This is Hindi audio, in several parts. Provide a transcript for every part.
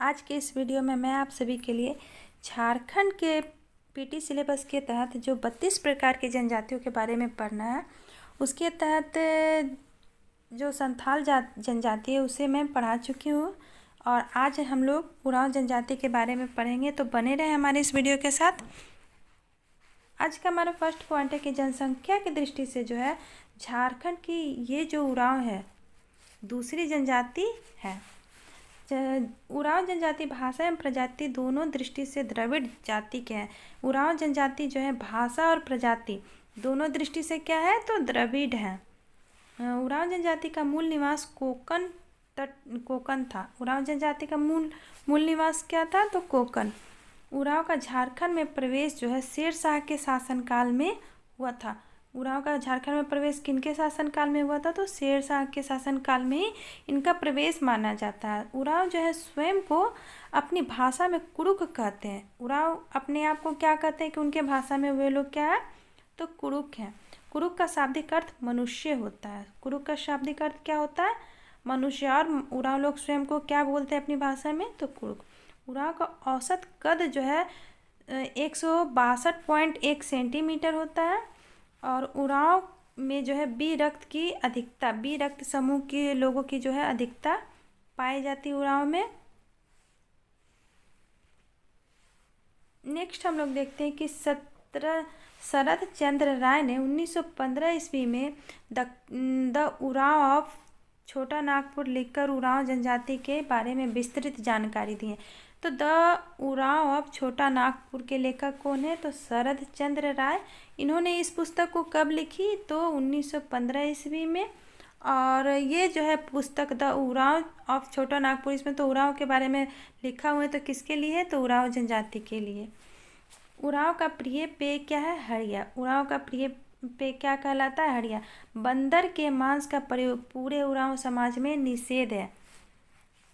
आज के इस वीडियो में मैं आप सभी के लिए झारखंड के पीटी सिलेबस के तहत जो 32 प्रकार की जनजातियों के बारे में पढ़ना है, उसके तहत जो संथाल जनजाति है उसे मैं पढ़ा चुकी हूँ और आज हम लोग उरांव जनजाति के बारे में पढ़ेंगे। तो बने रहे हमारे इस वीडियो के साथ। आज का हमारा फर्स्ट पॉइंट है कि जनसंख्या की दृष्टि से जो है झारखंड की ये जो उरांव है दूसरी जनजाति है। उरांव जनजाति भाषा एवं प्रजाति दोनों दृष्टि से द्रविड़ जाति के हैं। उरांव जनजाति जो है भाषा और प्रजाति दोनों दृष्टि से क्या है तो द्रविड़ है। उरांव जनजाति का मूल निवास कोकन था। उरांव जनजाति का मूल निवास क्या था तो कोकन। उरांव का झारखंड में प्रवेश जो है शेरशाह के शासनकाल में हुआ था। उरांव का झारखंड में प्रवेश किनके शासनकाल में हुआ था तो शेरशाह के शासनकाल में ही इनका प्रवेश माना जाता है। उरांव जो है स्वयं को अपनी भाषा में कुरुक कहते हैं। उरांव अपने आप को क्या कहते हैं कि उनके भाषा में वे लोग क्या है तो कुरुक हैं। कुरुक का शाब्दिक अर्थ मनुष्य होता है। कुरुक का शाब्दिक अर्थ क्या होता है मनुष्य। और उरांव लोग स्वयं को क्या बोलते हैं अपनी भाषा में तो कुरुक। उरांव का औसत कद जो है 162.1 सेंटीमीटर होता है। और उरांव में जो है बी रक्त की अधिकता, बी रक्त समूह के लोगों की जो है अधिकता पाई जाती है उरांव में। नेक्स्ट हम लोग देखते हैं कि शरद चंद्र राय ने 1915 ईस्वी में द उरांव ऑफ छोटा नागपुर लिखकर उरांव जनजाति के बारे में विस्तृत जानकारी दी है। तो द उरांव ऑफ छोटा नागपुर के लेखक कौन है तो शरद चंद्र राय। इन्होंने इस पुस्तक को कब लिखी तो 1915 ईस्वी में। और ये जो है पुस्तक द उरांव ऑफ छोटा नागपुर, इसमें तो उरांव के बारे में लिखा हुआ है तो किसके लिए है तो उरांव जनजाति के लिए। उरांव का प्रिय पेय क्या है हड़िया। उरांव का प्रिय पेय क्या कहलाता है हड़िया। बंदर के मांस का प्रयोग पूरे उरांव समाज में निषेध है।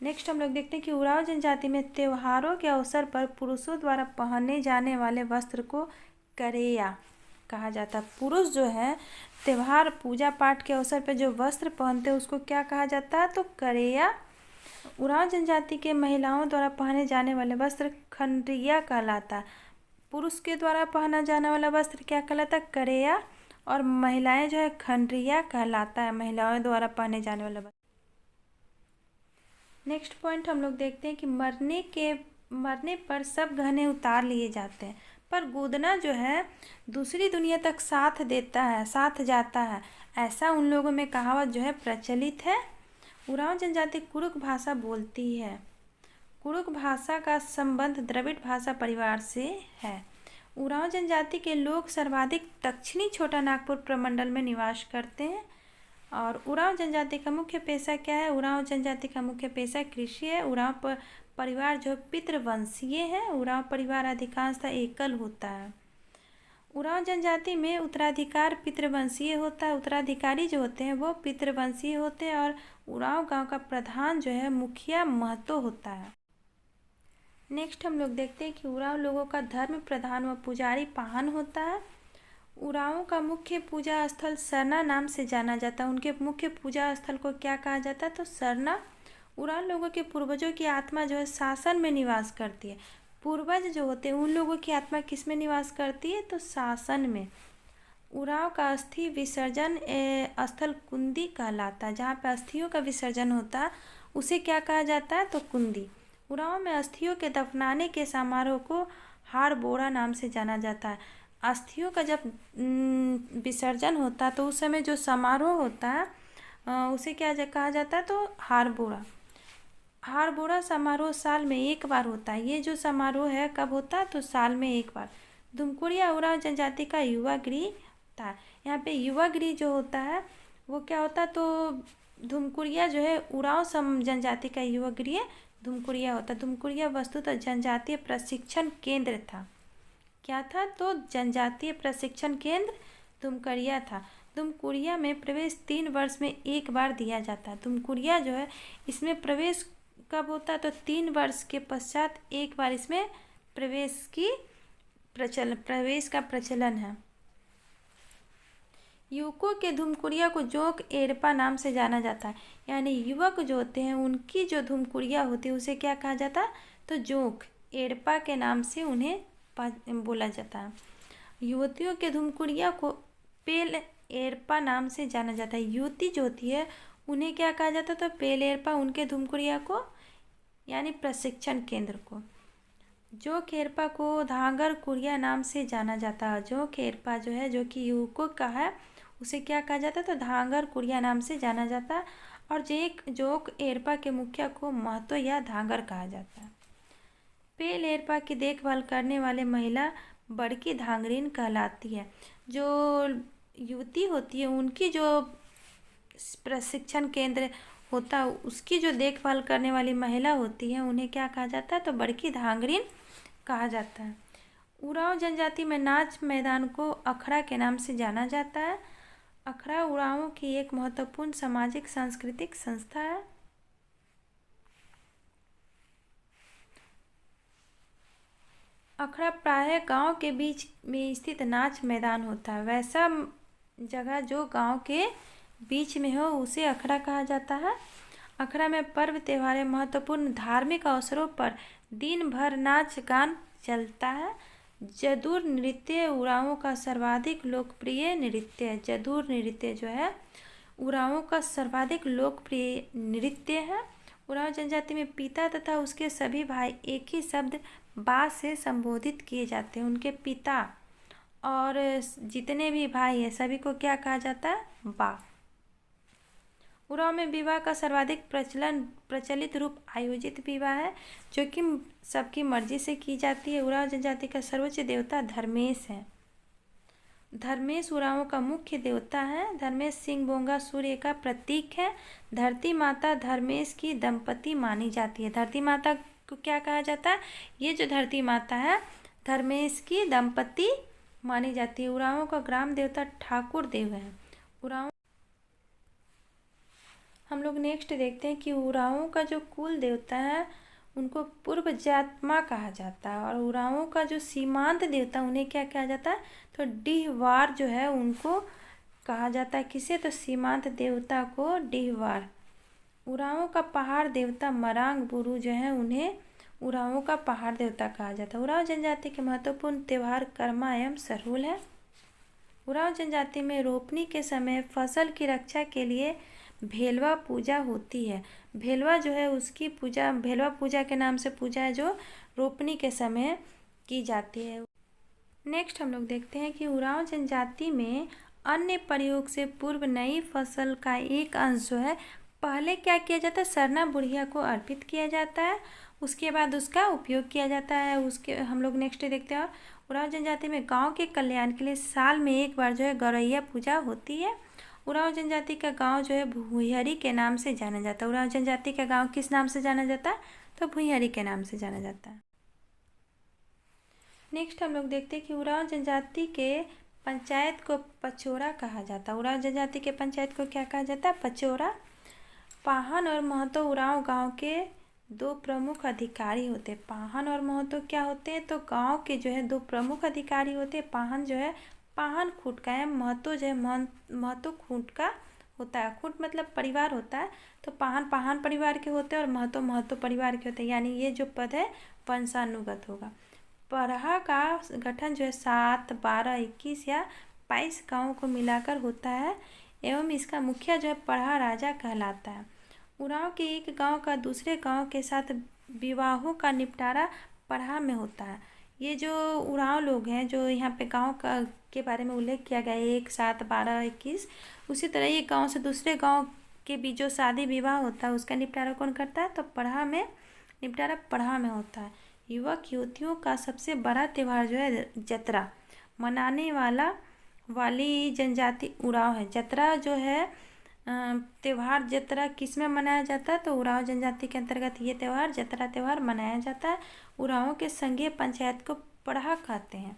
नेक्स्ट हम लोग देखते हैं कि उरांव जनजाति में त्योहारों के अवसर पर पुरुषों द्वारा पहने जाने वाले वस्त्र को करेया कहा जाता है। पुरुष जो है त्योहार पूजा पाठ के अवसर पर जो वस्त्र पहनते हैं उसको क्या कहा जाता है तो करेया। उरांव जनजाति के महिलाओं द्वारा पहने जाने वाले वस्त्र खंडरिया कहलाता है। पुरुष के द्वारा पहना जाने वाला वस्त्र क्या कहलाता है करेया और महिलाएं जो है खंडरिया कहलाता है, महिलाओं द्वारा पहने जाने वाला वस्त्र। नेक्स्ट पॉइंट हम लोग देखते हैं कि मरने पर सब गहने उतार लिए जाते हैं पर गोदना जो है दूसरी दुनिया तक साथ देता है, साथ जाता है, ऐसा उन लोगों में कहावत जो है प्रचलित है। उरांव जनजाति कुरुक भाषा बोलती है। कुरुक भाषा का संबंध द्रविड़ भाषा परिवार से है। उरांव जनजाति के लोग सर्वाधिक दक्षिणी छोटा नागपुर प्रमंडल में निवास करते हैं। और उरांव जनजाति का मुख्य पेशा क्या है। उरांव जनजाति का मुख्य पेशा कृषि है। उरांव परिवार जो पितृवंशीय है। उरांव परिवार अधिकांशतः एकल होता है। उरांव जनजाति में उत्तराधिकार पितृवंशीय होता है। उत्तराधिकारी जो होते हैं वो पितृवंशीय होते हैं। और उरांव गांव का प्रधान जो है मुखिया महतो होता है। नेक्स्ट हम लोग देखते हैं कि उरांव लोगों का धर्म प्रधान व पुजारी पाहन होता है। उरांव का मुख्य पूजा स्थल सरना नाम से जाना जाता है। उनके मुख्य पूजा स्थल को क्या कहा जाता है तो सरना। उरांव लोगों के पूर्वजों की आत्मा जो है शासन में निवास करती है। पूर्वज जो होते हैं उन लोगों की आत्मा किस में निवास करती है तो शासन में। उरांव का अस्थि विसर्जन स्थल कुंदी कहलाता है। जहाँ पे अस्थियों का विसर्जन होता है उसे क्या कहा जाता है तो कुंदी। उरांव में अस्थियों के दफनाने के समारोह को हाड़ बोरा नाम से जाना जाता है। अस्थियों का जब विसर्जन होता है तो उस समय जो समारोह होता है उसे क्या कहा जाता है तो हाड़ बोरा। हाड़ बोरा समारोह साल में एक बार होता है। ये जो समारोह है कब होता है तो साल में एक बार। धुमकुड़िया उरांव जनजाति का युवा गृह होता है। यहाँ पे युवा गृह जो होता है वो क्या होता है तो धुमकुड़िया जो है उरांव जनजाति का युवा गृह धुमकुड़िया होता है। धुमकुड़िया वस्तुतः जनजातीय प्रशिक्षण केंद्र था। क्या था तो जनजातीय प्रशिक्षण केंद्र धुमकुड़िया था। धुमकुड़िया में प्रवेश 3 वर्ष में एक बार दिया जाता है। धुमकुड़िया जो है इसमें प्रवेश कब होता है तो 3 वर्ष के पश्चात एक बार इसमें प्रवेश का प्रचलन है। युवकों के धुमकुड़िया को जोंक एरपा नाम से जाना जाता है। यानी युवक जो होते हैं उनकी जो धुमकुड़िया होती है उसे क्या कहा जाता है? तो जोंक एरपा के नाम से उन्हें बोला जाता है। युवतियों के धुमकुड़िया को पेल एरपा नाम से जाना जाता है। युवती जो होती है उन्हें क्या कहा जाता है? तो पेल एरपा उनके धुमकुड़िया को, यानी प्रशिक्षण केंद्र को। जो खेरपा को धांगर कुड़िया नाम से जाना जाता है। जो खेरपा जो है जो कि युवकों का है उसे क्या कहा जाता है? तो धांगर कुड़िया नाम से जाना जाता है। और जोक एरपा के मुखिया को महतो या धांगर कहा जाता है। पेल एरपा की देखभाल करने वाले महिला बड़की धांगरीन कहलाती है। जो युवती होती है उनकी जो प्रशिक्षण केंद्र होता है उसकी जो देखभाल करने वाली महिला होती है उन्हें क्या कहा जाता है? तो बड़की धांगरीन कहा जाता है। उरांव जनजाति में नाच मैदान को अखड़ा के नाम से जाना जाता है। अखड़ा उरांवों की एक महत्वपूर्ण सामाजिक सांस्कृतिक संस्था है। अखड़ा प्रायः गांव के बीच में स्थित नाच मैदान होता है। वैसा जगह जो गांव के बीच में हो उसे अखड़ा कहा जाता है। अखड़ा में पर्व त्योहार महत्वपूर्ण धार्मिक अवसरों पर दिन भर नाच गान चलता है। जदूर नृत्य उरांवों का सर्वाधिक लोकप्रिय नृत्य है। जदूर नृत्य जो है उरांवों का सर्वाधिक लोकप्रिय नृत्य है। उरांव जनजाति में पिता तथा उसके सभी भाई एक ही शब्द बा से संबोधित किए जाते हैं। उनके पिता और जितने भी भाई हैं सभी को क्या कहा जाता है? बा। उरांव में विवाह का सर्वाधिक प्रचलित रूप आयोजित विवाह है जो कि सबकी मर्जी से की जाती है। उरांव जनजाति का सर्वोच्च देवता धर्मेश है। धर्मेश उरांवों का मुख्य देवता है। धर्मेश सिंह बोंगा सूर्य का प्रतीक है। धरती माता धर्मेश की दंपति मानी जाती है। धरती माता को क्या कहा जाता है? ये जो धरती माता है धर्मेश की दंपति मानी जाती है। उरांवों का ग्राम देवता ठाकुर देव है। उरांव हम लोग नेक्स्ट देखते हैं कि उरांवों का जो कुल देवता है उनको पूर्व जात्मा कहा जाता है। और उरांवों का जो सीमांत देवता उन्हें क्या कहा जाता है? तो डीहवार जो है उनको कहा जाता है। किसे? तो सीमांत देवता को डीहवार। उरांवों का पहाड़ देवता मरांग बुरु जो है उन्हें उरांवों का पहाड़ देवता कहा जाता है। उरांव जनजाति के महत्वपूर्ण त्यौहार कर्मा एवं सरहुल है। उरांव जनजाति में रोपनी के समय फसल की रक्षा के लिए भेलवा पूजा होती है। भेलवा जो है उसकी पूजा भेलवा पूजा के नाम से पूजा है जो रोपनी के समय की जाती है। नेक्स्ट हम लोग देखते हैं कि उरांव जनजाति में अन्य प्रयोग से पूर्व नई फसल का एक अंश जो है पहले क्या किया जाता है? सरना बुढ़िया को अर्पित किया जाता है। उसके बाद उसका उपयोग किया जाता है। उसके हम लोग नेक्स्ट देखते हैं। उरांव जनजाति में गांव के कल्याण के लिए साल में एक बार जो है गौरैया पूजा होती है। उरांव जनजाति का गांव जो है भुइहरी के नाम से जाना जाता है। उरांव जनजाति का गांव किस नाम से जाना जाता है? तो भुइहरी के नाम से जाना जाता है। नेक्स्ट हम लोग देखते हैं कि उरांव जनजाति के पंचायत को पचोरा कहा जाता है। उरांव जनजाति के पंचायत को क्या कहा जाता है? पचोरा। पाहन और महतो उरांव गांव के दो प्रमुख अधिकारी होते हैं। पाहन और महतो क्या होते हैं? तो गांव के जो है दो प्रमुख अधिकारी होते हैं। पाहन जो है पाहन खूंट का है। महतो जो है महतो खूंट का होता है। खूंट मतलब परिवार होता है। तो पाहन पाहन परिवार के होते हैं और महतो महतो परिवार के होते हैं। यानी ये जो पद है वंशानुगत होगा। परहा का गठन जो है 7, 12, 21 या 22 गाँवों को मिलाकर होता है एवं इसका मुखिया जो है पढ़ा राजा कहलाता है। उरांव के एक गांव का दूसरे गांव के साथ विवाहों का निपटारा पढ़ा में होता है। ये जो उरांव लोग हैं जो यहाँ पे गांव का के बारे में उल्लेख किया गया है 1, 7, 12, 21, उसी तरह ये गांव से दूसरे गांव के बीच जो शादी विवाह होता है उसका निपटारा कौन करता है? तो निपटारा पढ़ा में होता है। युवक युवतियों का सबसे बड़ा त्यौहार जो है जतरा मनाने वाली जनजाति उरांव है। जतरा जो है त्यौहार जतरा किस में मनाया जाता है? तो उरांव जनजाति के अंतर्गत ये त्यौहार जतरा त्यौहार मनाया जाता है। उरांवों के संघीय पंचायत को पढ़ा कहते हैं।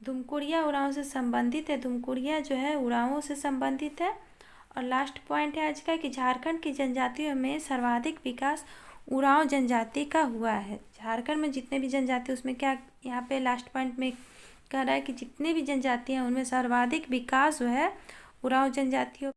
धुमकुड़िया उरांव से संबंधित है। धुमकुड़िया जो है उरांवों से संबंधित है। और लास्ट पॉइंट है आज का कि झारखंड की जनजातियों में सर्वाधिक विकास उरांव जनजाति का हुआ है। झारखंड में जितने भी जनजाति उसमें क्या यहाँ पे लास्ट पॉइंट में कह रहा है कि जितने भी जनजातियाँ उनमें सर्वाधिक विकास जो है उरांव जनजातियों